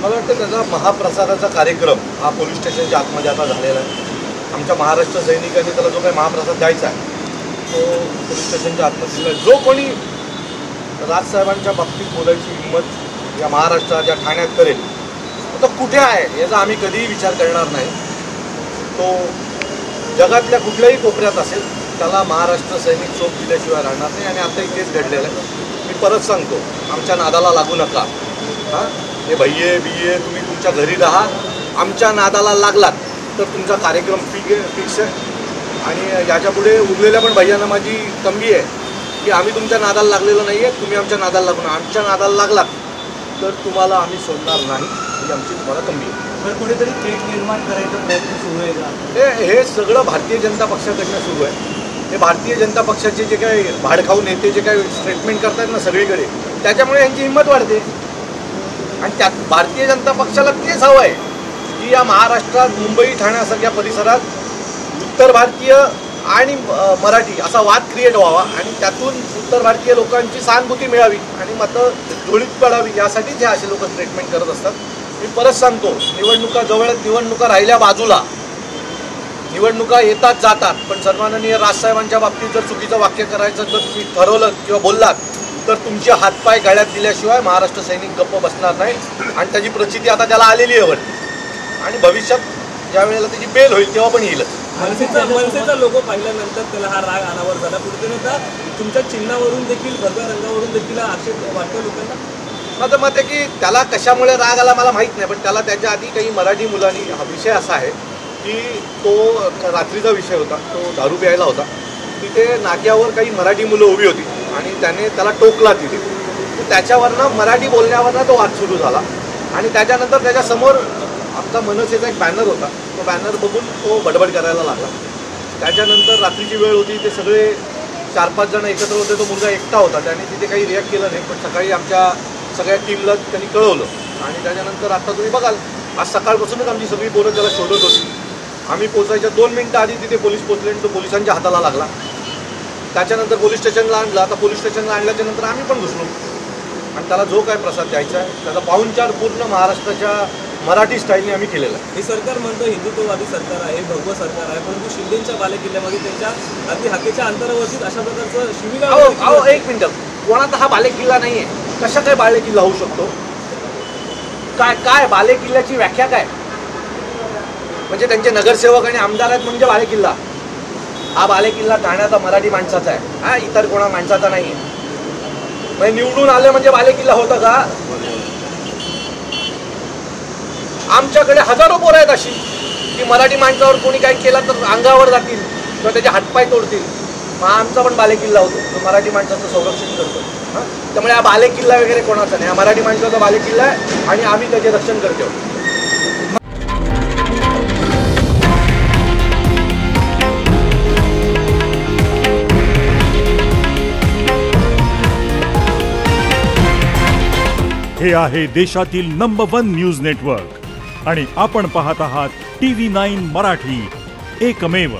मला वाटतं त्याचा महाप्रसादाचा कार्यक्रम हा पोलीस स्टेशनच्या आतमध्ये आता झालेला आहे। आमच्या महाराष्ट्र सैनिकांनी त्याला जो काही महाप्रसाद द्यायचा आहे तो पोलीस स्टेशनच्या आतमध्ये दिला आहे। जो कोणी राजसाहेबांच्या बाबतीत बोलायची हिंमत या महाराष्ट्रात या ठाण्यात करेल तो कुठे आहे याचा आम्ही कधीही विचार करणार नाही। तो जगातल्या कुठल्याही कोपऱ्यात असेल त्याला महाराष्ट्र सैनिक चोप दिल्याशिवाय राहणार नाही। आणि आता इथेच घडलेलं आहे। मी परत सांगतो, आमच्या नादाला लागू नका। हां, हे भैये बिये तुम्ही तुमच्या घरी राहा, आमच्या नादाला लागलात तर तुमचा कार्यक्रम फिक्स आहे। आणि याच्यापुढे उरलेल्या पण भैयांना माझी तंबी आहे की आम्ही तुमच्या नादाला लागलेलो नाही आहे, तुम्ही आमच्या नादाला लागून आमच्या नादाला लागलात तर तुम्हाला आम्ही सोडणार नाही, ही आमची तुम्हाला तंबी आहे। तर कुठेतरी पेट निर्माण करायचा प्रयत्न सुरू आहे का? हे सगळं भारतीय जनता पक्षाकडनं सुरू आहे। हे भारतीय जनता पक्षाचे जे काही भाडखाऊ नेते जे काही स्टेटमेंट करतात ना सगळीकडे, त्याच्यामुळे यांची हिंमत वाढते। आणि त्यात भारतीय जनता पक्षाला तेच हवं आहे की या महाराष्ट्रात मुंबई ठाण्यासारख्या परिसरात उत्तर भारतीय आणि मराठी असा वाद क्रिएट व्हावा आणि त्यातून उत्तर भारतीय लोकांची सहानुभूती मिळावी आणि मतं धुळीत पडावी, यासाठीच हे असे लोक स्टेटमेंट करत असतात। मी परत सांगतो, निवडणुका जवळ, निवडणुका राहिल्या बाजूला, निवडणुका येतात जातात, पण सन्माननीय राजसाहेबांच्या बाबतीत जर चुकीचं वाक्य करायचं जर तुम्ही ठरवलं किंवा बोललात तर तुमचे हातपाय गळ्यात दिल्याशिवाय महाराष्ट्र सैनिक गप्प बसणार नाही। आणि त्याची प्रचिती आता त्याला आलेली आहे वरती आणि भविष्यात ज्या वेळेला त्याची बेल होईल तेव्हा पण येईलच। मनसेचा लोगो पाहिल्यानंतर त्याला हा राग अनावर झाला। पुढे आता तुमच्या चिन्हावरून देखील, भगव्या रंगावरून देखील आक्षेप वाटतो लोकांना। माझं मत आहे की त्याला कशामुळे राग आला मला माहीत नाही, पण त्याला त्याच्या आधी काही मराठी मुलांनी, हा विषय असा आहे की तो रात्रीचा विषय होता, तो दारू प्यायला होता, तिथे नाक्यावर काही मराठी मुलं उभी होती आणि त्याला टोकला तिथे, तर त्याच्यावरनं मराठी बोलण्यावरनं तो वाद सुरू झाला। आणि त्याच्यानंतर त्याच्यासमोर आमचा मनसेचा एक बॅनर होता, तो बॅनर बघून तो बडबड करायला लागला। त्याच्यानंतर रात्रीची वेळ होती, ते सगळे 4-5 जण एकत्र होते, तो मुलगा एकटा होता, त्याने तिथे काही रिॲक्ट केलं नाही, पण सकाळी आमच्या सगळ्या टीमला त्यांनी कळवलं। आणि त्याच्यानंतर आता तुम्ही बघाल, आज सकाळपासूनच आमची सगळी पोरं त्याला शोधत होती। आम्ही पोचायच्या 2 मिनिटं आधी तिथे पोलीस पोचले आणि तो पोलिसांच्या हाताला लागला। त्याच्यानंतर पोलीस स्टेशनला आणला। आता पोलीस स्टेशनला आणल्याच्यानंतर आम्ही पण घुसलो आणि त्याला जो काय प्रसाद द्यायचा आहे त्याचा पाहुणचार पूर्ण महाराष्ट्राच्या मराठी स्टाईलने आम्ही केलेला आहे। हे सरकार म्हणतं हिंदुत्ववादी सरकार आहे, भगवं सरकार आहे, परंतु शिंदेच्या बालेकिल्ल्यामध्ये त्यांच्या अगदी हाकेच्या अंतरावरतीच अशा प्रकारचं शिवीगाळ। एक मिनिट, कोणाचा हा बालेकिल्ला नाही आहे, कशा काय बालेकिल्ला होऊ शकतो? काय बालेकिल्ल्याची व्याख्या काय? म्हणजे त्यांचे नगरसेवक आणि आमदार आहेत म्हणजे बालेकिल्ला? हा बालेकिल्ला ठाण्याचा मराठी माणसाचा आहे, हा इतर कोणा माणसाचा नाही आहे। म्हणजे निवडून आले म्हणजे बालेकिल्ला होतं का? आमच्याकडे हजारो पोरं आहेत अशी की मराठी माणसावर कोणी काही केलं तर अंगावर जातील किंवा त्याचे हातपाय तोडतील, मग आमचा पण बालेकिल्ला होतो, तो मराठी माणसाचं संरक्षण करतो। हां, त्यामुळे हा बालेकिल्ला वगैरे कोणाचा नाही, हा मराठी माणसाचा बालेकिल्ला आहे आणि आम्ही त्याचे रक्षण करतो। हे आहे देशातील नंबर 1 न्यूज नेटवर्क आणि आपण पाहत आहात TV9 मराठी, एकमेव।